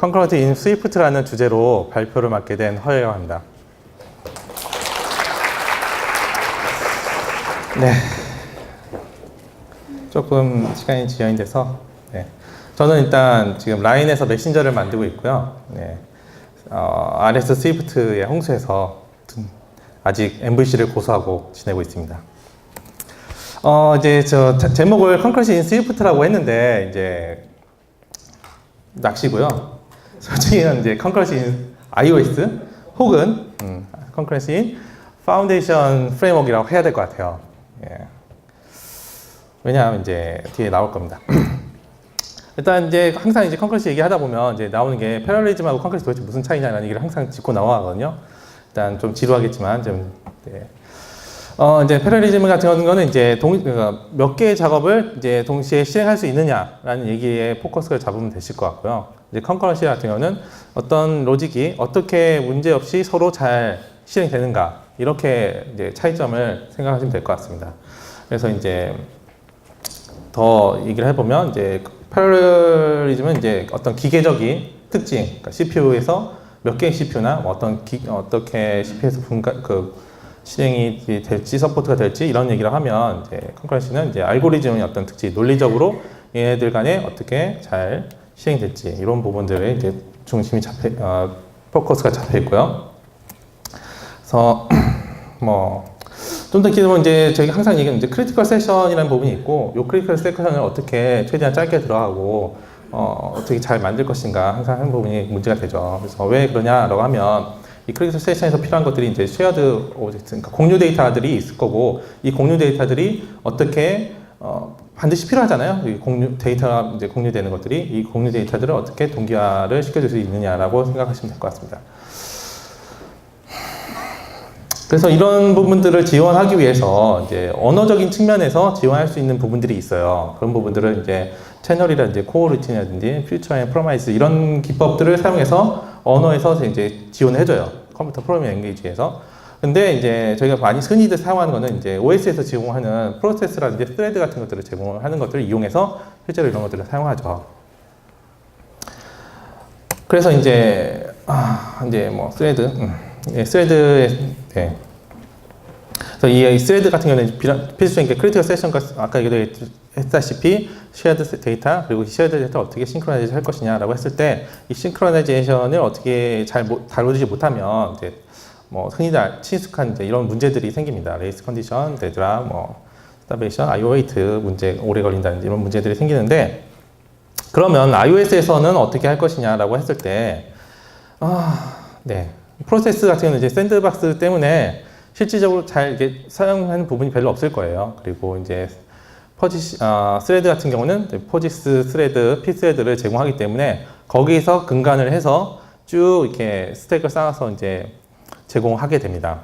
Concurrent in Swift라는 주제로 발표를 맡게 된 허예라고 합니다. 네. 조금 시간이 지연이 돼서, 네. 저는 일단 지금 라인에서 메신저를 만들고 있고요. 네. RS 스위프트의 홍수에서 아직 MVC를 고수하고 지내고 있습니다. 이제 제목을 Concurrent in Swift라고 했는데, 이제, 낚시고요. 솔직히는 이제 Concurrent in iOS 혹은 Concurrent in Foundation Framework이라고 해야 될 것 같아요. 예. 왜냐하면 이제 뒤에 나올 겁니다. 일단 이제 항상 이제 컨커런시 얘기하다 보면 이제 나오는 게 패러렐리즘하고 컨커런시 도대체 무슨 차이냐라는 얘기를 항상 짚고 나와가거든요. 일단 좀 지루하겠지만 좀 네. 이제 패러렐리즘 같은 거는 이제 몇 개의 작업을 이제 동시에 실행할 수 있느냐라는 얘기에 포커스를 잡으면 되실 것 같고요. 이제 컨커런시 같은 경우는 어떤 로직이 어떻게 문제 없이 서로 잘 실행되는가 이렇게 이제 차이점을 생각하시면 될 것 같습니다. 그래서 이제 더 얘기를 해보면 이제 패러렐리즘은 이제 어떤 기계적인 특징, 그러니까 CPU에서 몇 개의 CPU나 어떻게 CPU에서 실행이 될지 서포트가 될지 이런 얘기를 하면 이제 컨커런시는 이제 알고리즘의 어떤 특징, 논리적으로 얘네들 간에 어떻게 잘 실행될지 이런 부분들에 이제 중심이 포커스가 잡혀 있고요. 그래서 좀 더 길면 이제 저희가 항상 얘기하는 이제 크리티컬 세션이라는 부분이 있고, 이 크리티컬 세션을 어떻게 최대한 짧게 들어가고 어떻게 잘 만들 것인가 항상 하는 부분이 문제가 되죠. 그래서 왜 그러냐라고 하면 이 크리티컬 세션에서 필요한 것들이 이제 쉐어드 오브젝트, 그러니까 공유 데이터들이 있을 거고, 이 공유 데이터들이 어떻게 반드시 필요하잖아요. 이 데이터가 이제 공유되는 것들이 이 공유 데이터들을 어떻게 동기화를 시켜줄 수 있느냐라고 생각하시면 될 것 같습니다. 그래서 이런 부분들을 지원하기 위해서 이제 언어적인 측면에서 지원할 수 있는 부분들이 있어요. 그런 부분들은 이제 채널이라든지 코어 루틴이라든지 퓨처 앤 프로마이스 이런 기법들을 사용해서 언어에서 이제 지원을 해줘요. 컴퓨터 프로그래밍 랭귀지에서. 근데 이제 저희가 많이 흔히들 사용하는 거는 이제 OS에서 제공하는 프로세스라든지 스레드 같은 것들을 제공하는 것들을 이용해서 실제로 이런 것들을 사용하죠. 그래서 이제 스레드. 네. 그래서 이 스레드 같은 경우는 필수적인 게 크리티컬 세션과 아까 얘기했다시피 쉐어드 데이터 그리고 쉐어드 데이터를 어떻게 싱크로나이즈 할 것이냐라고 했을 때 이 싱크로나이제이션을 어떻게 잘 다루지 못하면 이제 흔히들 친숙한 이제 이런 문제들이 생깁니다. 레이스 컨디션, 데드락, 스타베이션, IO 웨이트 문제 오래 걸린다는 이런 문제들이 생기는데, 그러면 iOS에서는 어떻게 할 것이냐라고 했을 때 네. 프로세스 같은 경우는 이제 샌드박스 때문에 실질적으로 잘 이게 사용하는 부분이 별로 없을 거예요. 그리고 이제 스레드 같은 경우는 포직스 스레드, P스레드를 제공하기 때문에 거기서 근간을 해서 쭉 이렇게 스택을 쌓아서 이제 제공하게 됩니다.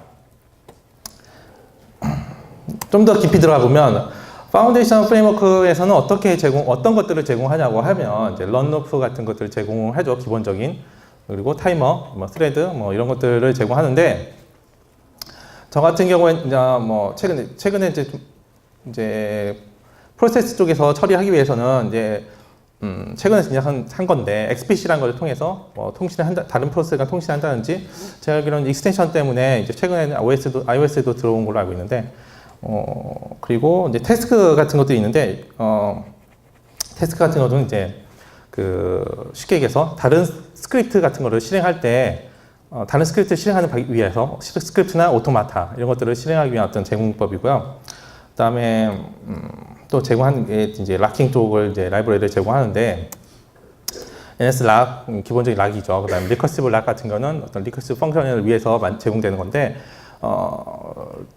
좀 더 깊이 들어가 보면 파운데이션 프레임워크에서는 어떤 것들을 제공하냐고 하면 이제 런루프 같은 것들을 제공하죠. 기본적인. 그리고 타이머, 스레드, 이런 것들을 제공하는데, 저 같은 경우엔 최근에 이제 프로세스 쪽에서 처리하기 위해서는 이제 최근에 진짜 한 건데 XPC라는 걸 통해서 다른 프로세스가 통신한다든지, 제가 알기로는 익스텐션 때문에 이제 최근에는 iOS에도 들어온 걸로 알고 있는데, 그리고 이제 태스크 같은 것도 있는데, 태스크 같은 것도 이제 쉽게 얘기해서 다른 스크립트 같은 거를 실행할 때 다른 스크립트를 실행하기 위해서 스크립트나 오토마타 이런 것들을 실행하기 위한 어떤 제공법이고요. 그다음에 또 제공하는 게 이제 락킹 쪽을 이제 라이브러리를 제공하는데, NS락 기본적인 락이죠. 그다음에 리커시브 락 같은 거는 어떤 리커시브 펑션을 위해서 제공되는 건데,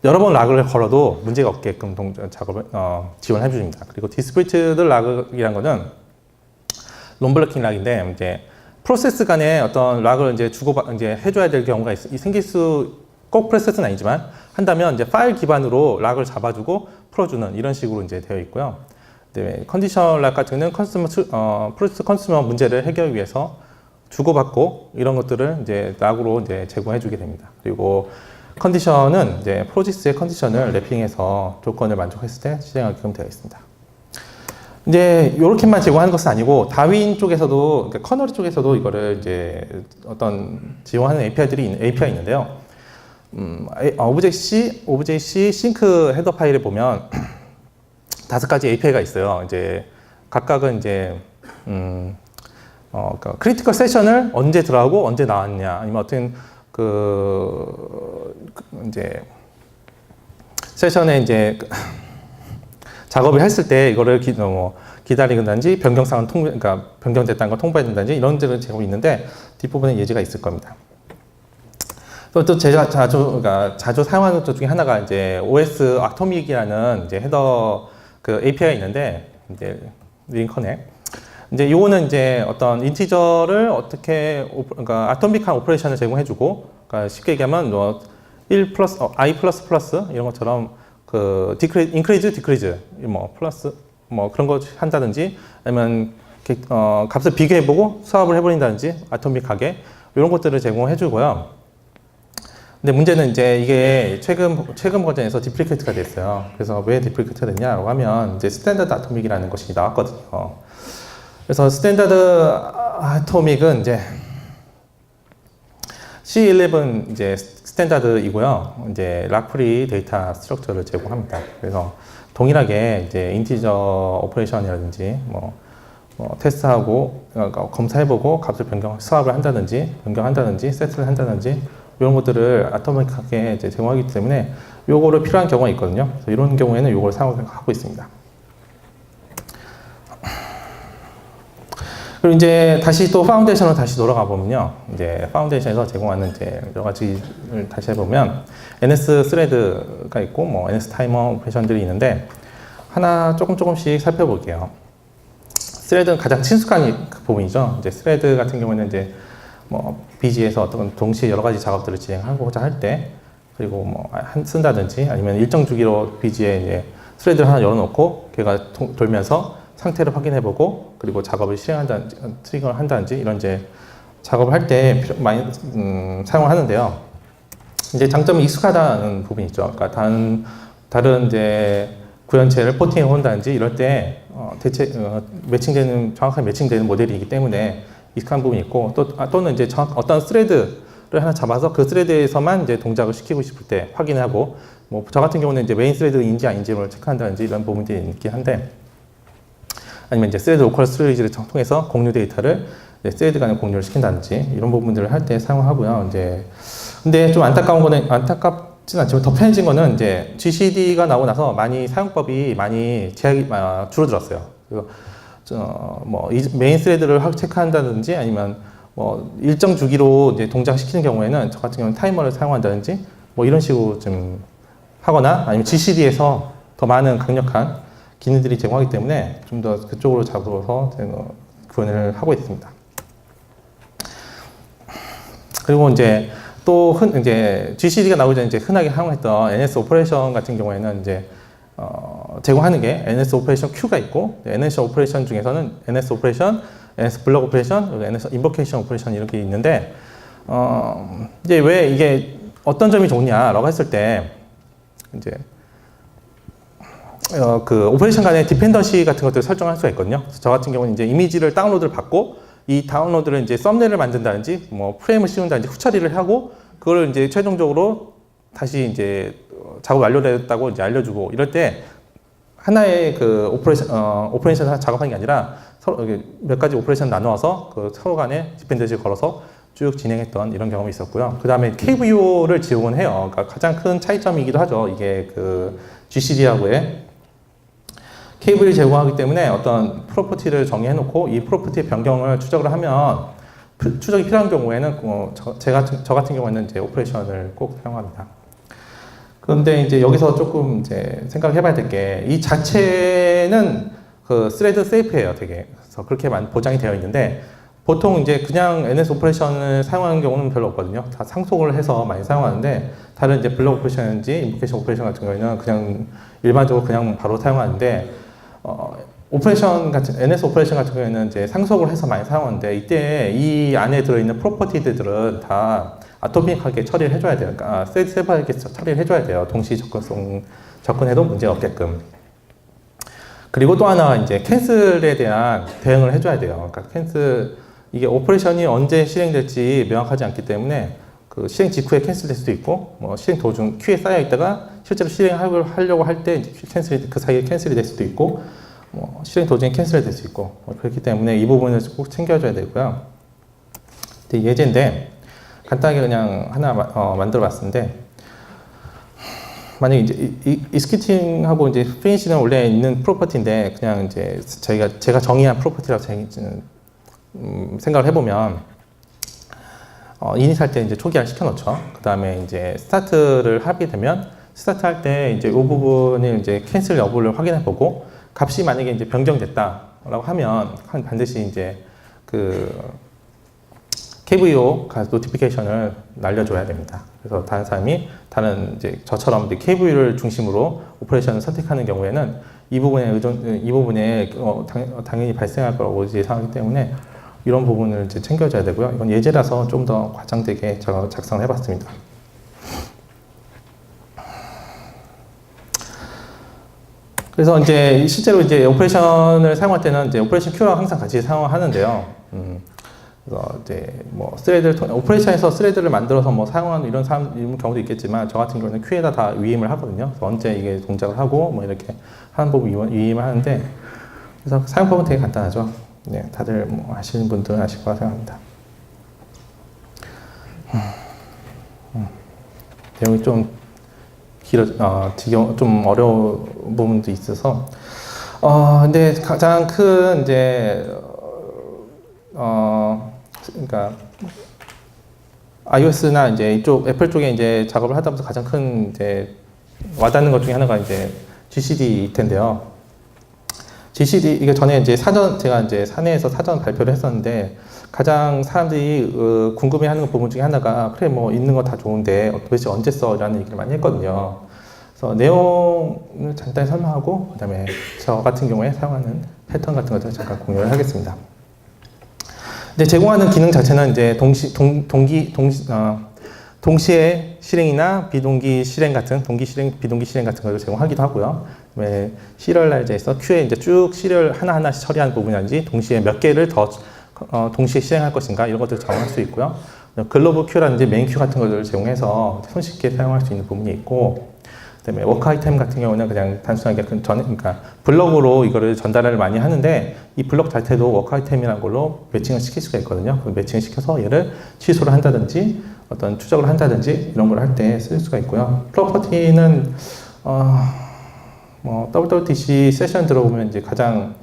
여러 번 락을 걸어도 문제가 없게끔 작업을 지원해 줍니다. 그리고 디스프리트 락이라는 거는 론블로킹 락인데, 이제 프로세스 간에 어떤 락을 이제 이제 해줘야 될 경우가 생길 꼭 프로세스는 아니지만 한다면 이제 파일 기반으로 락을 잡아주고 풀어주는 이런 식으로 이제 되어 있고요. 네, 컨디션 락 같은 경우는 프로세스 컨슈머 문제를 해결하기 위해서 주고받고 이런 것들을 이제 락으로 이제 제공해주게 됩니다. 그리고 컨디션은 이제 프로지스의 컨디션을 랩핑해서 조건을 만족했을 때 실행하게끔 되어 있습니다. 이제 이렇게만 제공하는 것은 아니고 다윈 쪽에서도 그러니까 커널 쪽에서도 이거를 이제 어떤 지원하는 API 있는데요. 오브젝트-C 싱크 헤더 파일에 보면 5가지 API가 있어요. 이제 각각은 이제 그러니까 크리티컬 세션을 언제 들어가고 언제 나왔냐, 아니면 어떤 이제 세션에 이제 작업을 했을 때 이거를 기다리든지 변경사항을 그러니까 변경됐다는 걸 통보해야 된다든지 이런 데를 제공이 있는데 뒷부분에 예제가 있을 겁니다. 또 제가 자주 사용하는 것 중에 하나가 이제 OS 아토믹이라는 이제 헤더 그 API가 있는데 이제 링컨에 이제 요거는 이제 어떤 인티저를 어떻게 그러니까 아토믹한 오퍼레이션을 제공해주고, 그러니까 쉽게 얘기하면 뭐 1 플러스 i 플러스 플러스 이런 것처럼 그 인크리즈 디크리즈 뭐 플러스 뭐 그런 거 한다든지, 아니면 값을 비교해보고 수합을 해버린다든지 아토믹하게 이런 것들을 제공해주고요. 근데 문제는 이제 이게 최근 버전에서 디플리케이트가 됐어요. 그래서 왜 디플리케이트가 됐냐라고 하면 이제 스탠다드 아토믹이라는 것이 나왔거든요. 그래서 스탠다드 아토믹은 이제 C11 이제 스탠다드이고요. 이제 락프리 데이터 스트럭처를 제공합니다. 그래서 동일하게 이제 인티저 오퍼레이션이라든지 뭐 테스트하고 그러니까 검사해보고 값을 수합을 한다든지 변경한다든지 세트를 한다든지 이런 것들을 아토믹하게 이제 제공하기 때문에 요거를 필요한 경우가 있거든요. 그래서 이런 경우에는 요걸 사용하고 있습니다. 그리고 이제 다시 또 파운데이션으로 다시 돌아가 보면요. 이제 파운데이션에서 제공하는 이제 여러 가지를 다시 해보면 NS 스레드가 있고 뭐 NS 타이머 오퍼레이션들이 있는데 하나 조금씩 살펴볼게요. 스레드는 가장 친숙한 부분이죠. 이제 스레드 같은 경우에는 이제 뭐 BG에서 어떤 동시에 여러 가지 작업들을 진행하고자 할 때, 그리고 뭐 쓴다든지 아니면 일정 주기로 BG에 이제 스레드를 하나 열어놓고 걔가 돌면서 상태를 확인해보고 그리고 작업을 실행한다든지 트리거를 한다든지 이런 이제 작업을 할 때 많이 사용을 하는데요. 이제 장점이 익숙하다는 부분이 있죠. 그러니까 다른 이제 구현체를 포팅해 온다든지 이럴 때 정확하게 매칭되는 모델이기 때문에 익숙한 부분이 있고, 또는 이제 어떤 스레드를 하나 잡아서 그 스레드에서만 이제 동작을 시키고 싶을 때 확인하고, 뭐 저 같은 경우는 이제 메인 스레드인지 아닌지를 체크한다든지 이런 부분들이 있긴 한데, 아니면 이제 스레드 로컬 스토리지를 통해서 공유 데이터를 스레드 간에 공유를 시킨다든지 이런 부분들을 할 때 사용하고요. 이제 근데 좀 안타깝진 않지만 더 편해진 거는 이제 GCD가 나오고 나서 많이 사용법이 많이 제약이 줄어들었어요. 그래서 뭐 메인 스레드를 체크한다든지 아니면 뭐 일정 주기로 이제 동작시키는 경우에는 저 같은 경우는 타이머를 사용한다든지 뭐 이런 식으로 좀 하거나, 아니면 GCD에서 더 많은 강력한 기능들이 제공하기 때문에 좀 더 그쪽으로 잡아서 구현을 하고 있습니다. 그리고 이제 또 이제 GCD가 나오기 전에 이제 흔하게 사용했던 NS 오퍼레이션 같은 경우에는 이제 제공하는 게 NS 오퍼레이션 Q가 있고, NS 오퍼레이션 중에서는 NS 오퍼레이션, NS 블럭 오퍼레이션, NS 인버케이션 오퍼레이션 이렇게 있는데, 이제 왜 이게 어떤 점이 좋냐라고 했을 때, 이제 그 오퍼레이션 간의 디펜던시 같은 것들을 설정할 수가 있거든요. 저 같은 경우는 이제 이미지를 다운로드를 받고 이 다운로드를 이제 썸네일을 만든다든지 뭐 프레임을 씌운다든지 후처리를 하고 그걸 이제 최종적으로 다시 이제 작업 완료됐다고 이제 알려주고, 이럴 때 하나의 그 오퍼레이션 작업하는 게 아니라 서로 몇 가지 오퍼레이션 나누어서 그 서로 간에 디펜던시를 걸어서 쭉 진행했던 이런 경험이 있었고요. 그 다음에 KVO를 지원을 해요. 그러니까 가장 큰 차이점이기도 하죠. 이게 그 GCD하고의 KV를 제공하기 때문에 어떤 프로퍼티를 정의해놓고 이 프로퍼티의 변경을 추적을 하면 추적이 필요한 경우에는 저 같은 경우에는 이제 오퍼레이션을 꼭 사용합니다. 그런데 이제 여기서 조금 이제 생각해봐야 될 게, 이 자체는 그 스레드 세이프예요, 되게. 그래서 그렇게 보장이 되어 있는데, 보통 이제 그냥 NS 오퍼레이션을 사용하는 경우는 별로 없거든요. 다 상속을 해서 많이 사용하는데, 다른 이제 블럭 오퍼레이션인지 인보케이션 오퍼레이션 같은 경우에는 그냥 일반적으로 그냥 바로 사용하는데, 오퍼레이션 같은 NS 오퍼레이션 같은 경우에는 이제 상속을 해서 많이 사용하는데, 이때 이 안에 들어있는 프로퍼티들은 다 아토믹하게 처리를 해줘야 돼요. 그러니까 세부하게 처리를 해줘야 돼요. 동시 접근해도 문제가 없게끔. 그리고 또 하나 이제 캔슬에 대한 대응을 해줘야 돼요. 그러니까 캔슬 이게 오퍼레이션이 언제 실행될지 명확하지 않기 때문에 그 실행 직후에 캔슬될 수도 있고, 뭐 실행 도중 큐에 쌓여 있다가 실제로 실행하려고 할 때 캔슬이 그 사이에 캔슬이 될 수도 있고, 뭐 실행 도중에 캔슬이 될 수 있고, 뭐 그렇기 때문에 이 부분을 꼭 챙겨줘야 되고요. 예제인데 간단하게 그냥 하나 만들어봤는데, 만약에 이제 익스큐팅하고 이제 피니시는 원래 있는 프로퍼티인데 그냥 이제 제가 정의한 프로퍼티라고 생각을 해보면, 이닛할 때 이제 초기화를 시켜놓죠. 그 다음에 이제 스타트를 하게 되면 스타트 할 때 이제 이 부분을 이제 캔슬 여부를 확인해보고, 값이 만약에 이제 변경됐다라고 하면 반드시 이제 그 KVO 노티피케이션을 날려줘야 됩니다. 그래서 다른 사람이 이제 저처럼 이제 KVO를 중심으로 오퍼레이션을 선택하는 경우에는 이 부분에 당연히 발생할 거라고 예상하기 때문에 이런 부분을 이제 챙겨줘야 되고요. 이건 예제라서 좀 더 과장되게 제가 작성을 해봤습니다. 그래서 이제 실제로 이제 오퍼레이션을 사용할 때는 이제 오퍼레이션 큐랑 항상 같이 사용하는데요. 그래서 이제 뭐 오퍼레이션에서 스레드를 만들어서 뭐 사용하는 이런 경우도 있겠지만, 저 같은 경우는 큐에다 다 위임을 하거든요. 그래서 언제 이게 동작을 하고 뭐 이렇게 하는 법 위임을 하는데, 그래서 사용법은 되게 간단하죠. 네, 다들 뭐 아시는 분들은 아실 거라 생각합니다. 내용이 좀 좀 어려운 부분도 있어서, 근데 가장 큰 이제 그러니까 iOS나 이제 이쪽 애플 쪽에 이제 작업을 하다 보면서 가장 큰 이제 와닿는 것 중에 하나가 이제 GCD일 텐데요. GCD 이게 전에 이제 제가 이제 사내에서 사전 발표를 했었는데, 가장 사람들이 궁금해하는 부분 중에 하나가, 그래 뭐 있는 거 다 좋은데 도대체 언제 써라는 얘기를 많이 했거든요. 그래서 내용을 간단히 설명하고, 그다음에 저 같은 경우에 사용하는 패턴 같은 것들을 잠깐 공유를 하겠습니다. 근데 제공하는 기능 자체는 이제 동시에 실행이나 비동기 실행 같은 비동기 실행 같은 걸 제공하기도 하고요. 그다음에 시리얼라이저에서 큐에 이제 쭉 시리얼 하나하나씩 처리하는 부분이라든지, 동시에 몇 개를 더 동시에 실행할 것인가 이런 것들을 정할 수 있고요. 글로벌 큐라든지 메인 큐 같은 것들을 제공해서 손쉽게 사용할 수 있는 부분이 있고, 그다음에 워크 아이템 같은 경우는 그냥 단순하게 그러니까 블럭으로 이거를 전달을 많이 하는데, 이 블럭 자체도 워크 아이템이라는 걸로 매칭을 시킬 수가 있거든요. 그 매칭을 시켜서 얘를 취소를 한다든지 어떤 추적을 한다든지 이런 걸 할 때 쓸 수가 있고요. 프로퍼티는 뭐 WWDC 세션 들어보면 이제 가장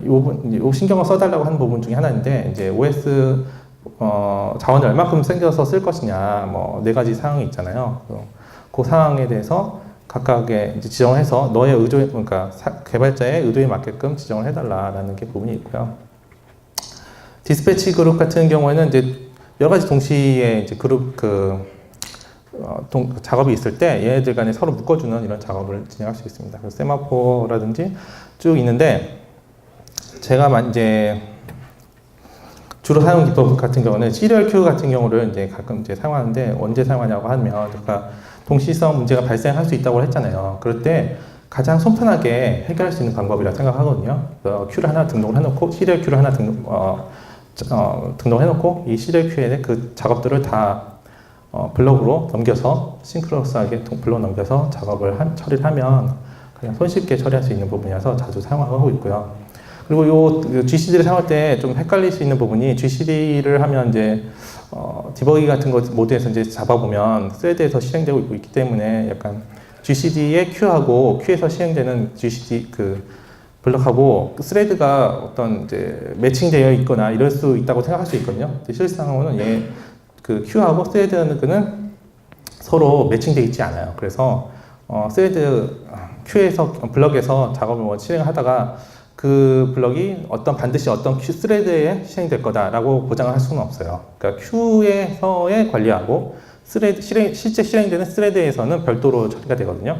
요 신경을 써달라고 하는 부분 중에 하나인데, 이제 OS 자원을 얼마큼 생겨서 쓸 것이냐, 뭐 4가지 사항이 있잖아요. 그 사항에 대해서 각각의 이제 지정을 해서 너의 그러니까 개발자의 의도에 맞게끔 지정을 해달라라는 게 부분이 있고요. 디스패치 그룹 같은 경우에는 이제 여러 가지 동시에 이제 그룹 작업이 있을 때 얘네들 간에 서로 묶어주는 이런 작업을 진행할 수 있습니다. 그래서 세마포라든지 쭉 있는데, 제가 이제 주로 사용 기법 같은 경우는 시리얼 큐 같은 경우를 이제 가끔 이제 사용하는데, 언제 사용하냐고 하면, 그러니까 동시성 문제가 발생할 수 있다고 했잖아요. 그럴 때 가장 손편하게 해결할 수 있는 방법이라고 생각하거든요. 큐를 하나 등록을 해놓고, 시리얼 큐를 하나 등록해놓고, 이 시리얼 큐에 그 작업들을 다 블럭으로 넘겨서 싱크로너스하게 블럭 넘겨서 처리를 하면 그냥 손쉽게 처리할 수 있는 부분이라서 자주 사용하고 있고요. 그리고 요 GCD를 사용할 때 좀 헷갈릴 수 있는 부분이, GCD를 하면 이제 디버기 같은 거 모드에서 이제 잡아보면 스레드에서 실행되고 있기 때문에, 약간 GCD의 큐하고 큐에서 실행되는 GCD 블럭하고 스레드가 어떤 이제 매칭되어 있거나 이럴 수 있다고 생각할 수 있거든요. 실상으로는 큐하고 스레드는 서로 매칭되어 있지 않아요. 그래서 스레드 큐에서 블럭에서 작업을 실행하다가 그 블럭이 반드시 어떤 큐 스레드에 실행될 거다라고 보장을 할 수는 없어요. 그러니까 큐에서의 관리하고 실제 실행되는 스레드에서는 별도로 처리가 되거든요.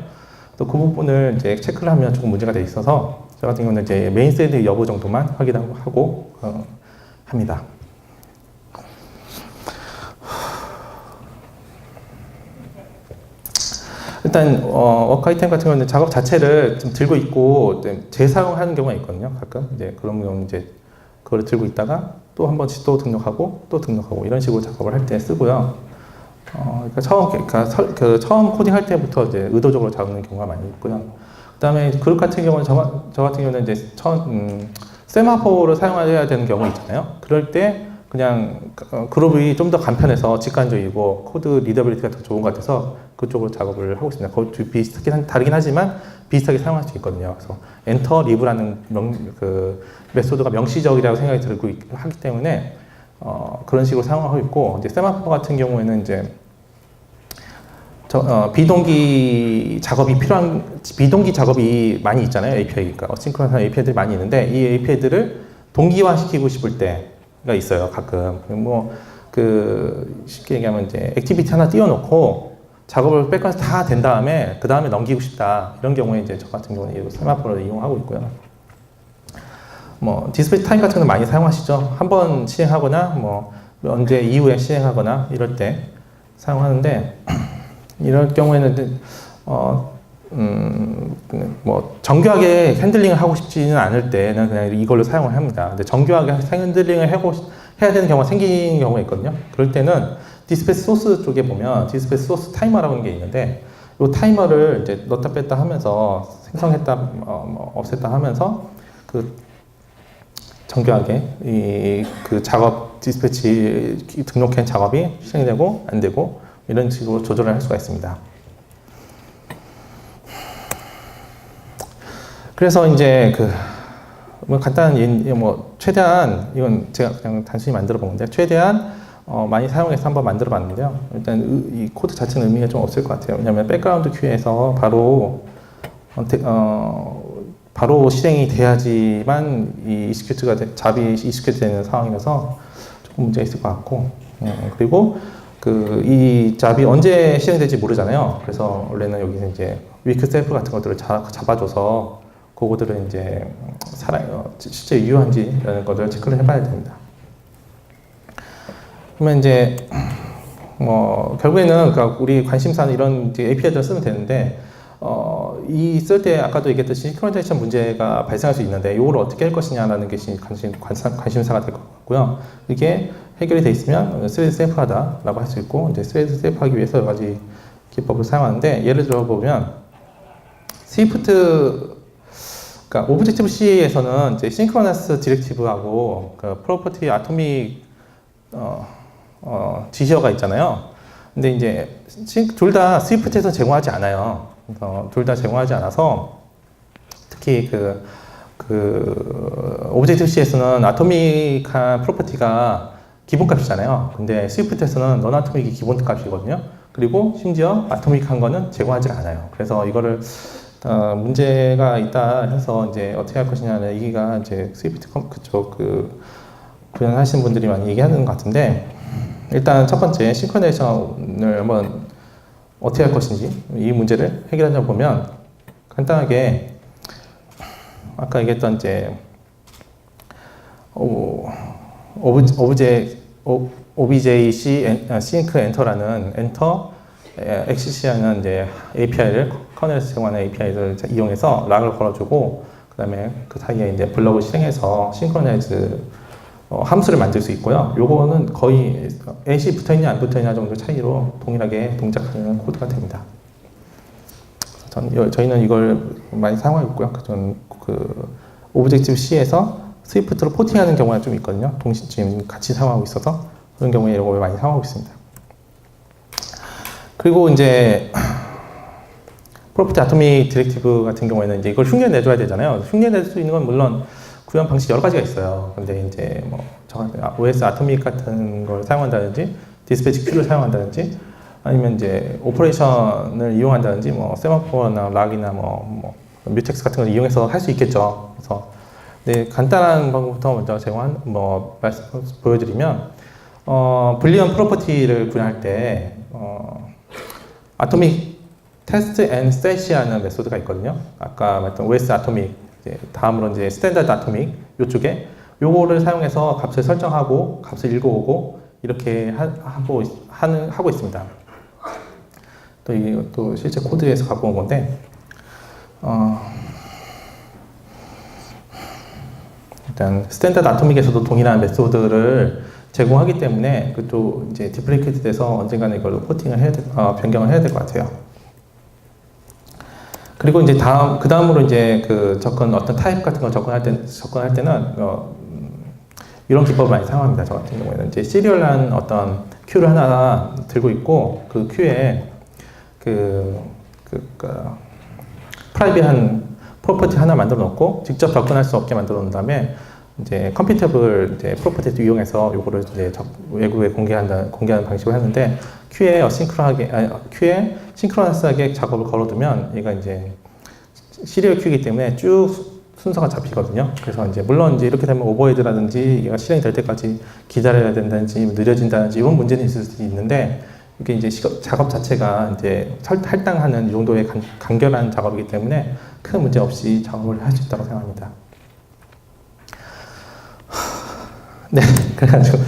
또 그 부분을 이제 체크를 하면 조금 문제가 돼 있어서, 저 같은 경우는 이제 메인 스레드 여부 정도만 확인하고 합니다. 일단 워크 아이템 같은 경우는 작업 자체를 좀 들고 있고 재사용하는 경우가 있거든요. 가끔 이제 그런 경우 이제 그걸 들고 있다가 또 한 번씩 또 등록하고 또 등록하고 이런 식으로 작업을 할 때 쓰고요. 그러니까 그 처음 코딩할 때부터 이제 의도적으로 잡는 경우가 많이 있고요. 그다음에 그룹 같은 경우는 저 같은 경우는 이제 세마포를 사용해야 되는 경우 있잖아요. 그럴 때 그냥 그룹이 좀 더 간편해서 직관적이고 코드 리더빌리티가 더 좋은 것 같아서 그쪽으로 작업을 하고 있습니다. 그것도 다르긴 하지만 비슷하게 사용할 수 있거든요. 그래서 엔터 리브라는 그 메소드가 명시적이라고 생각이 들고 하기 때문에 그런 식으로 사용하고 있고, 이제 세마포 같은 경우에는 이제 비동기 작업이 많이 있잖아요. API가 어싱크ron한 API들이 많이 있는데 이 API들을 동기화시키고 싶을 때가 있어요. 가끔 쉽게 얘기하면 이제 액티비티 하나 띄워놓고 작업을 백그라운드 다 된 다음에 그 다음에 넘기고 싶다, 이런 경우에 이제 저 같은 경우는 세마포를 이용하고 있고요. 디스플레이 타임 같은 거 많이 사용하시죠. 한번 실행하거나 언제 이후에 실행하거나 이럴 때 사용하는데, 이럴 경우에는 정교하게 핸들링을 하고 싶지는 않을 때는 그냥 이걸로 사용을 합니다. 근데 정교하게 핸들링을 해야 되는 경우가 생기는 경우가 있거든요. 그럴 때는 디스플레이 소스 쪽에 보면 디스플레이 소스 타이머라는 게 있는데, 이 타이머를 이제 넣다 뺐다 하면서 생성했다 없앴다 하면서 정교하게 그 작업 디스패치 등록한 작업이 실행되고 안 되고 이런 식으로 조절을 할 수가 있습니다. 그래서 이제 간단한 최대한 이건 제가 그냥 단순히 만들어 본 건데, 최대한 많이 사용해서 한번 만들어 봤는데요. 일단 이 코드 자체는 의미가 좀 없을 것 같아요. 왜냐하면 백그라운드 큐에서 바로 실행이 돼야지만 잡이 이스큐트 되는 상황이라서 조금 문제가 있을 것 같고, 그리고 이 잡이 언제 실행될지 모르잖아요. 그래서 원래는 여기서 이제 위크 셀프 같은 것들을 잡아줘서 그거들은 이제 실제 유효한지라는 것을 체크를 해봐야 됩니다. 그러면 이제 결국에는 우리 관심사는 이런 이제 API들을 쓰면 되는데, 쓸 때 아까도 얘기했듯이 시크로나이제이션 문제가 발생할 수 있는데 이걸 어떻게 할 것이냐라는 게 관심사가 될 것 같고요. 이게 해결이 돼 있으면 스레드 세이프하다라고 할 수 있고, 이제 스레드 세이프하기 위해서 여러 가지 기법을 사용하는데, 예를 들어 보면 스위프트, 그러니까 오브젝티브 C에서는 이제 싱크로너스 디렉티브하고 프로퍼티 아토믹 지시어가 있잖아요. 근데 이제 둘 다 스위프트에서 제공하지 않아요. 그래서 둘 다 제공하지 않아서, 특히 오브젝티브 C에서는 아토믹한 프로퍼티가 기본값이잖아요. 근데 스위프트에서는 넌 아토믹이 기본값이거든요. 그리고 심지어 아토믹한 거는 제공하지 않아요. 그래서 이거를 문제가 있다 해서 이제 어떻게 할 것이냐는 얘기가 이제 스위프트 그쪽 구현하시는 분들이 많이 얘기하는 것 같은데, 일단 첫 번째 싱크로나이제이션을 한번 어떻게 할 것인지 이 문제를 해결하다 보면, 간단하게 아까 얘기했던 이제 OBJ-C sync enter라는 XCC라는 이제 API를 커널에서 제공하는 API를 이용해서 락을 걸어주고, 그다음에 그 사이에 이제 블럭을 실행해서 싱크로나이즈 함수를 만들 수 있고요. 요거는 거의 AC 붙어있냐 안 붙어있냐 정도 차이로 동일하게 동작하는 코드가 됩니다. 저희는 이걸 많이 사용하고 있고요. 저는 오브젝티브 C에서 스위프트로 포팅하는 경우가 좀 있거든요. 지금 같이 사용하고 있어서 그런 경우에 이런 걸 많이 사용하고 있습니다. 그리고 이제 프로퍼티 아토믹 디렉티브 같은 경우에는 이제 이걸 흉내 내줘야 되잖아요. 흉내 낼 수 있는 건 물론 구현 방식 여러 가지가 있어요. 근데 이제 OS 아토믹 같은 걸 사용한다든지, 디스패치 큐를 사용한다든지, 아니면 이제 오퍼레이션을 이용한다든지, 세마포나 락이나 뮤텍스 같은 걸 이용해서 할 수 있겠죠. 그래서 네, 간단한 방법부터 먼저 보여드리면, 불리언 프로퍼티를 구현할 때 아토믹 테스트 앤 스탯이라는 메소드가 있거든요. 아까 말했던 OS 아토믹, 다음으로 이제 스탠다드 아토믹 이쪽에 요거를 사용해서 값을 설정하고 값을 읽어오고 이렇게 하고 있습니다. 또 실제 코드에서 갖고 온 건데, 일단 스탠다드 아토믹에서도 동일한 메소드를 제공하기 때문에 그또 이제 디플리케이트 돼서 언젠가는 이걸로 포팅을 변경을 해야 될 것 같아요. 그리고 이제 그 다음으로 이제 그 어떤 타입 같은 거 접근할 때는 이런 기법을 많이 사용합니다. 저 같은 경우에는 이제 시리얼한 어떤 큐를 하나 들고 있고 그 큐에 프라이빗한 프로퍼티 하나 만들어 놓고 직접 접근할 수 없게 만들어 놓은 다음에 이제 컴퓨터블 이제 프로퍼티를 이용해서 요거를 이제 외부에 공개하는 방식을 하는데 큐에 싱크로너스하게 작업을 걸어두면 얘가 이제 시리얼 큐이기 때문에 쭉 순서가 잡히거든요. 그래서 이제 물론 이제 이렇게 되면 오버헤드라든지 얘가 실행이 될 때까지 기다려야 된다든지 느려진다든지 이런 문제는 있을 수 있는데 이게 이제 작업 자체가 이제 할당하는 이 정도의 간결한 작업이기 때문에 큰 문제 없이 작업을 할 수 있다고 생각합니다. 네, 그래가지고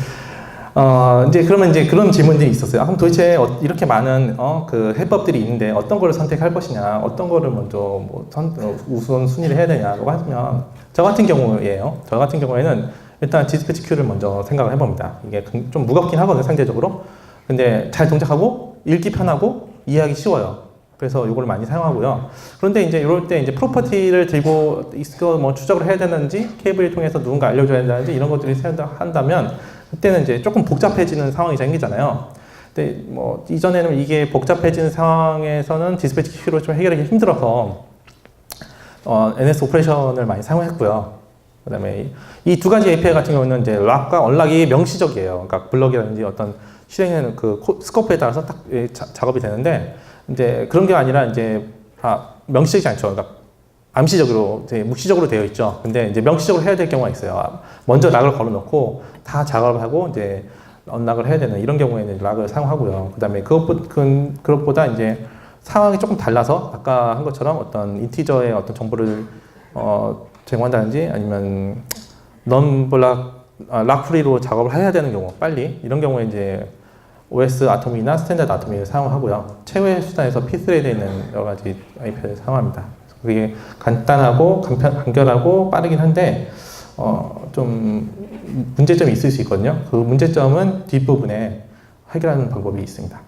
이제 그러면 이제 그런 질문들이 있었어요. 그럼 도대체 이렇게 많은 그 해법들이 있는데 어떤 거를 선택할 것이냐, 어떤 거를 먼저 우선 순위를 해야 되냐고 하면 저 같은 경우에는 일단 디스패치 큐를 먼저 생각을 해봅니다. 이게 좀 무겁긴 하거든요, 상대적으로. 근데 잘 동작하고 읽기 편하고 이해하기 쉬워요. 그래서 이걸 많이 사용하고요. 그런데 이제 이럴 때 이제 프로퍼티를 들고 있어 뭐 추적을 해야 되는지 케이블을 통해서 누군가 알려줘야 된다든지 이런 것들이 한다면 그때는 이제 조금 복잡해지는 상황이 생기잖아요. 근데 뭐 이전에는 이게 복잡해지는 상황에서는 디스패치 큐로 좀 해결하기 힘들어서 NS 오퍼레이션을 많이 사용했고요. 그다음에 이 두 가지 API 같은 경우는 이제 락과 언락이 명시적이에요. 그러니까 블럭이라든지 어떤 실행하는 그 스코프에 따라서 딱 작업이 되는데 이제 그런 게 아니라 이제 명시적이지 않죠. 그러니까 암시적으로 이제 묵시적으로 되어 있죠. 근데 이제 명시적으로 해야 될 경우가 있어요. 먼저 락을 걸어놓고 다 작업을 하고 이제 언락을 해야 되는 이런 경우에는 락을 사용하고요. 그다음에 그것보다 이제 상황이 조금 달라서 아까 한 것처럼 어떤 인티저의 어떤 정보를 제공한다든지 아니면 락프리로 작업을 해야 되는 경우 빨리 이런 경우에 이제 OS 아토믹이나 스탠다드 아토믹을 사용하고요. 최후의 수단에서 Pthread에 있는 여러 가지 API를 사용합니다. 그게 간단하고 간결하고 빠르긴 한데 좀 문제점이 있을 수 있거든요. 그 문제점은 뒷부분에 해결하는 방법이 있습니다.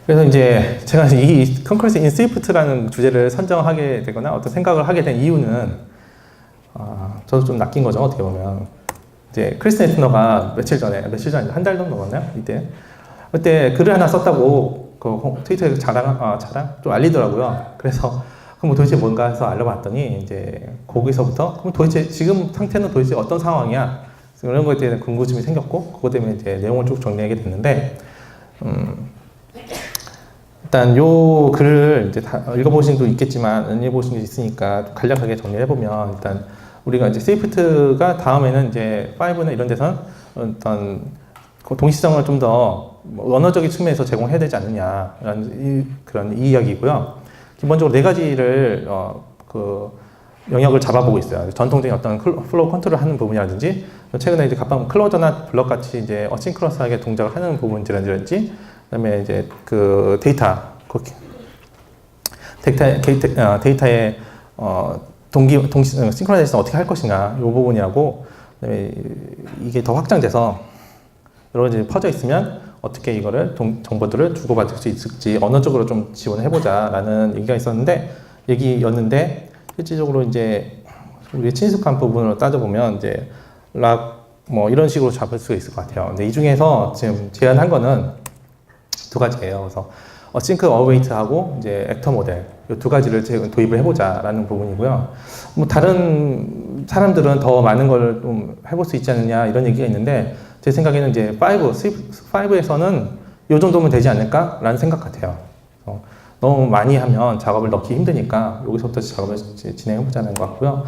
그래서 이제 제가 이 Concurrency in Swift라는 주제를 선정하게 되거나 어떤 생각을 하게 된 이유는 저도 좀 낚인 거죠. 어떻게 보면 이제 크리스틴 에트너가 며칠 전에 한 달 정도 넘었나요? 그때 글을 하나 썼다고 그 트위터에 자랑 좀 알리더라고요. 그래서 그럼 뭐 도대체 뭔가 해서 알아봤더니 이제 거기서부터 그럼 도대체 지금 상태는 도대체 어떤 상황이야? 이런 거에 대한 궁금증이 생겼고 그것 때문에 이제 내용을 쭉 정리하게 됐는데 일단 요 글을 이제 다 읽어보신 분도 있겠지만 안 읽어보신 게 있으니까 간략하게 정리해 보면 일단 우리가 이제 스위프트가 다음에는 이제 5나 이런 데선 어떤 동시성을 좀 더 언어적인 측면에서 제공해야 되지 않느냐라는 그런 이야기고요. 기본적으로 네 가지를 그 영역을 잡아보고 있어요. 전통적인 어떤 플로우 컨트롤을 하는 부분이라든지 최근에 이제 갑방 클로저나 블럭 같이 이제 어싱크러스하게 동작을 하는 부분이라든지 그다음에 이제 그 데이터의 싱크로나이제이션 어떻게 할 것인가 이 부분이라고 그다음에 이게 더 확장돼서 여러 가지 퍼져 있으면 어떻게 이거를 정보들을 주고받을 수 있을지 언어적으로 좀 지원해보자라는 얘기였는데 실질적으로 이제 우리 친숙한 부분으로 따져보면 이제 락 뭐 이런 식으로 잡을 수가 있을 것 같아요. 근데 이 중에서 지금 제안한 거는 두 가지예요. 그래서 어싱크 어웨이트하고 이제 액터 모델 이 두 가지를 도입을 해보자라는 부분이고요. 뭐 다른 사람들은 더 많은 걸 좀 해볼 수 있지 않느냐 이런 얘기가 있는데 제 생각에는 이제 5에서는 이 정도면 되지 않을까라는 생각 같아요. 너무 많이 하면 작업을 넣기 힘드니까 여기서부터 작업을 진행해보자는 것 같고요.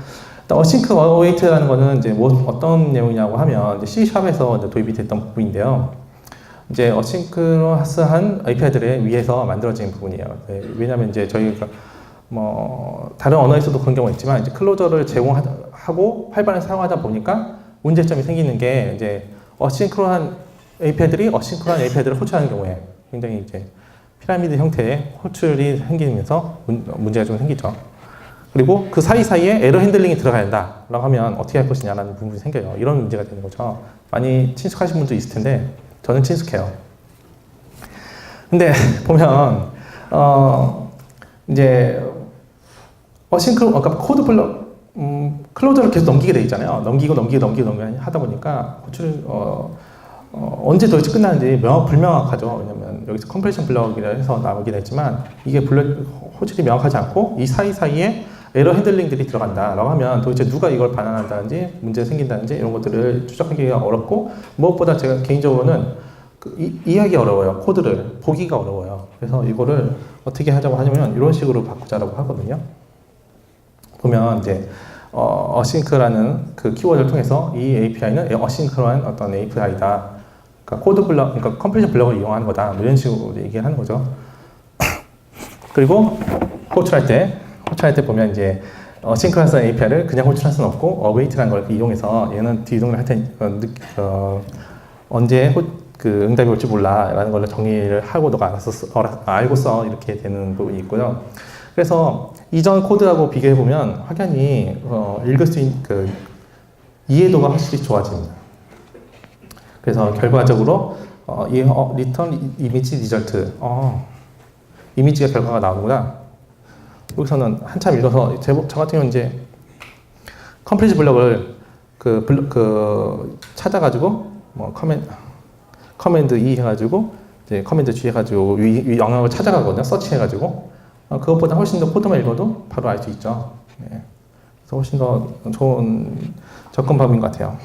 어싱크 어웨이트라는 거는 이제 뭐 어떤 내용이냐고 하면 C#에서 도입이 됐던 부분인데요. 이제 어싱크러스한 API들에 위해서 만들어진 부분이에요. 네, 왜냐하면 이제 저희가 뭐 다른 언어에서도 그런 경우가 있지만 이제 클로저를 제공하고 활발히 사용하다 보니까 문제점이 생기는 게 이제 어싱크로한 API들이 어싱크로한 API들을 호출하는 경우에 굉장히 이제 피라미드 형태의 호출이 생기면서 문제가 좀 생기죠. 그리고 그 사이사이에 에러 핸들링이 들어가야 된다라고 하면 어떻게 할 것이냐라는 부분이 생겨요. 이런 문제가 되는 거죠. 많이 친숙하신 분도 있을 텐데 저는 친숙해요. 근데 보면 이제 그러니까 코드 클로저를 계속 넘기게 돼 있잖아요. 넘기고 하다 보니까 호출을 언제 도대체 끝나는지 불명확하죠. 왜냐면 여기서 컴프레션 블럭이라 해서 나오긴 했지만 이게 호출이 명확하지 않고 이 사이사이에 에러 핸들링들이 들어간다라고 하면 도대체 누가 이걸 반환한다든지 문제가 생긴다든지 이런 것들을 추적하기가 어렵고 무엇보다 제가 개인적으로는 이해하기 어려워요. 코드를 보기가 어려워요. 그래서 이거를 어떻게 하자고 하냐면 이런 식으로 바꾸자라고 하거든요. 보면 이제 어싱크라는 그 키워드를 통해서 이 API는 어싱크로한 어떤 API다. 그러니까 코드 블럭, 그러니까 컴플리션 블럭을 이용하는 거다. 이런 식으로 얘기를 하는 거죠. 그리고 호출할 때 보면 이제 어싱크로한 API를 그냥 호출할 수는 없고 await라는 걸 이용해서 얘는 뒤동을 할 때 언제 그 응답이 올지 몰라라는 걸 정의를 하고 너가 알고 써 이렇게 되는 부분이 있고요. 그래서 이전 코드하고 비교해 보면 확연히 읽을 수 있는 그 이해도가 확실히 좋아집니다. 그래서 결과적으로 return image result 이미지가 결과가 나오는구나. 여기서는 한참 읽어서 저 같은 경우는 이제 컴플리트 블럭을 찾아가지고 뭐 커맨드 E 해가지고 이제 커맨드 G 해가지고 영역을 찾아가거든요. 서치 해가지고 그것보다 훨씬 더 코드만 읽어도 바로 알 수 있죠. 네. 그래서 훨씬 더 좋은 접근 방법인 것 같아요.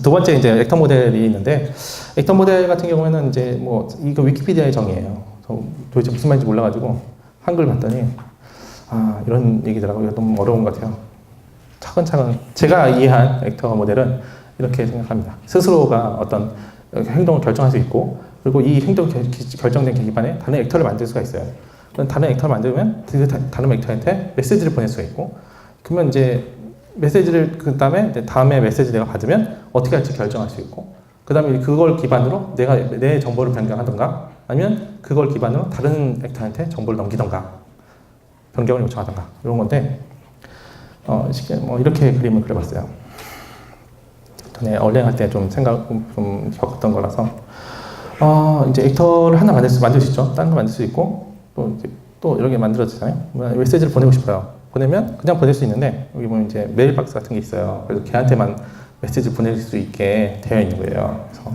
두 번째 이제 액터 모델이 있는데 액터 모델 같은 경우에는 이제 뭐 이거 위키피디아의 정의예요. 도대체 무슨 말인지 몰라가지고 한글 봤더니 이런 얘기더라고요. 이거 너무 어려운 것 같아요. 차근차근 제가 이해한 액터 모델은 이렇게 생각합니다. 스스로가 어떤 행동을 결정할 수 있고 그리고 이 행동이 결정된 기반에 다른 액터를 만들 수가 있어요. 그럼 다른 액터를 만들면 그 다른 액터한테 메시지를 보낼 수가 있고 그러면 이제 메시지를 다음에 메시지 내가 받으면 어떻게 할지 결정할 수 있고 그 다음에 그걸 기반으로 내가 내 정보를 변경하던가 아니면 그걸 기반으로 다른 액터한테 정보를 넘기던가 변경을 요청하던가 이런 건데 이렇게 그림을 그려봤어요. 전에 얼랭 할 때 좀 겪었던 거라서 이제 액터를 하나 만들 수 있죠. 다른 거 만들 수 있고 또 이런 게 만들어지잖아요. 메시지를 보내고 싶어요. 보내면 그냥 보낼 수 있는데 여기 보면 이제 메일 박스 같은 게 있어요. 그래서 걔한테만 메시지를 보낼 수 있게 되어 있는 거예요. 그래서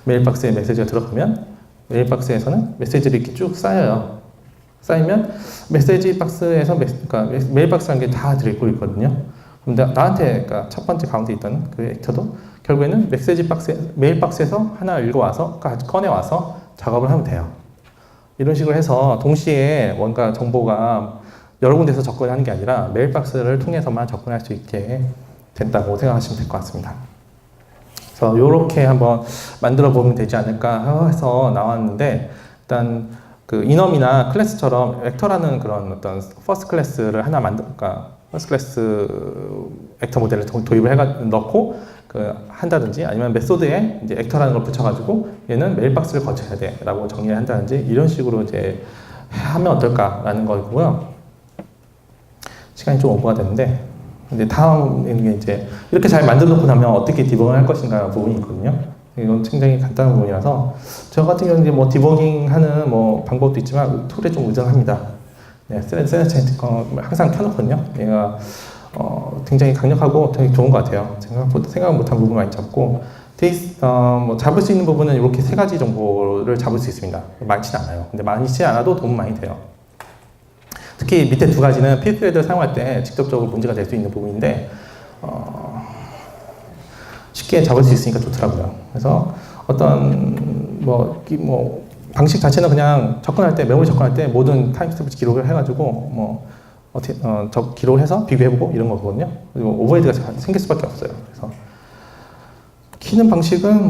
메일 박스에 메시지가 들어가면 메일 박스에서는 메시지를 이렇게 쭉 쌓여요. 쌓이면 메시지 박스에서 그러니까 메일 박스라는 게 다 들어있고 있거든요. 그럼 나한테 그러니까 첫 번째 가운데 있던 그 액터도 결국에는 메일 박스에서 하나 읽어와서 꺼내와서 작업을 하면 돼요. 이런 식으로 해서 동시에 뭔가 정보가 여러 군데서 접근하는 게 아니라 메일 박스를 통해서만 접근할 수 있게 된다고 생각하시면 될 것 같습니다. 그래서 이렇게 한번 만들어 보면 되지 않을까 해서 나왔는데 일단 그 이넘이나 클래스처럼 벡터라는 그런 어떤 퍼스트 클래스를 하나 그러니까 퍼스트 클래스 벡터 모델을 도입을 넣고 한다든지 아니면 메소드에 이제 벡터라는 걸 붙여가지고 얘는 메일 박스를 거쳐야 돼라고 정리를 한다든지 이런 식으로 이제 하면 어떨까라는 거고요. 시간이 좀 오버가 됐는데 이제 다음에 이제 이렇게 잘 만들어 놓고 나면 어떻게 디버깅 할 것인가 부분이 있거든요. 이건 굉장히 간단한 부분이라서 저 같은 경우는 이제 뭐 디버깅 하는 뭐 방법도 있지만 툴에 좀 의존합니다. 네, 세네체티커 항상 켜놓거든요. 얘가 굉장히 강력하고 되게 좋은 것 같아요. 생각 못한 부분 많이 잡고 뭐 잡을 수 있는 부분은 이렇게 세 가지 정보를 잡을 수 있습니다. 많지는 않아요. 근데 많지 않아도 도움 많이 돼요. 특히 밑에 두 가지는 pthread를 사용할 때 직접적으로 문제가 될 수 있는 부분인데 쉽게 잡을 수 있으니까 좋더라고요. 그래서 어떤 방식 자체는 그냥 메모리 접근할 때 모든 타임스탬프 기록을 해가지고 기록을 해서 비교해보고 이런 거거든요. 그리고 오버헤드가 생길 수밖에 없어요. 그래서 키는 방식은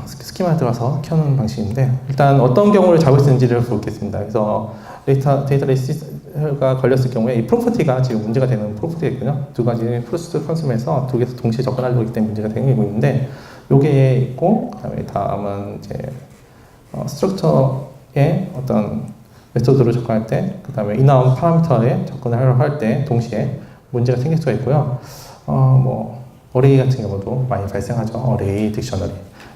스키마 들어가서 켜는 방식인데 일단 어떤 경우를 잡을 수 있는지를 보겠습니다. 그래서 데이터베이스가 걸렸을 경우에 이 프로퍼티가 지금 문제가 되는 프로퍼티가 있거든요. 두 가지 프로세스 컨텀에서 두 개에서 동시에 접근하려고 하기 때문에 문제가 되고 있는데 요게 있고, 그다음에 다음은 이제 스트럭처의 어떤 메소드로 접근할 때, 그다음에 인아웃 파라미터에 접근을 하려고 할 때 동시에 문제가 생길 수가 있고요. 뭐 어레이 같은 경우도 많이 발생하죠. 어레이, 딕셔너리.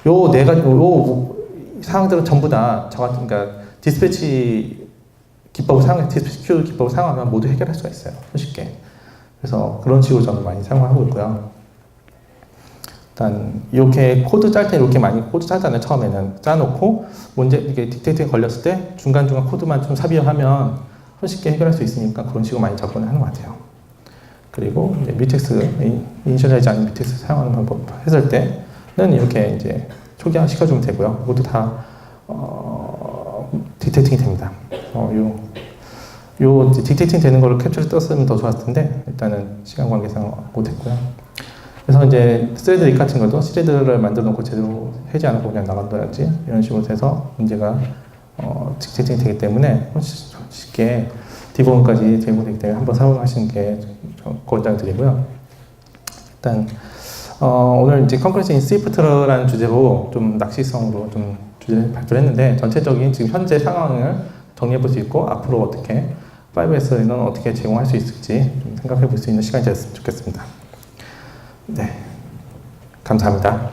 요 네 가지 요 사항들은 전부 다 저 같은 그러니까 디스패치 기법을 디스패치 큐 기법을 사용하면 모두 해결할 수가 있어요. 쉽게. 그래서 그런 식으로 저는 많이 사용하고 있고요. 일단 이렇게 코드 짤 때 이렇게 많이 코드 짜잖아요. 처음에는 짜놓고 문제 이게 딕테이팅에 걸렸을 때 중간중간 코드만 좀 삽입하면 손쉽게 해결할 수 있으니까 그런 식으로 많이 접근을 하는 것 같아요. 그리고 이제 뮤텍스 이니셜라이즈 아닌 뮤텍스 사용하는 방법 했을 때는 이렇게 이제 초기화 시켜주면 되고요. 이것도 다 딕테이팅이 됩니다. 요 딕테이팅 되는 거를 캡처를 떴으면 더 좋았을 텐데 일단은 시간 관계상 못했고요. 그래서 이제 스레드 릭 같은 것도 스레드를 만들어 놓고 제대로 해지 않고 그냥 나간다든지 이런 식으로 해서 문제가 딕테이팅이 되기 때문에 쉽게 디버건까지 제공되기 때문에 한번 사용하시는 게 권장드리고요. 일단 오늘 이제 컨커런시 인 스위프트라는 주제로 좀 낚시성으로 좀 주제를 발표를 했는데 전체적인 지금 현재 상황을 정리해 볼 수 있고 앞으로 어떻게 5S는 어떻게 제공할 수 있을지 좀 생각해 볼 수 있는 시간이 되었으면 좋겠습니다. 네, 감사합니다.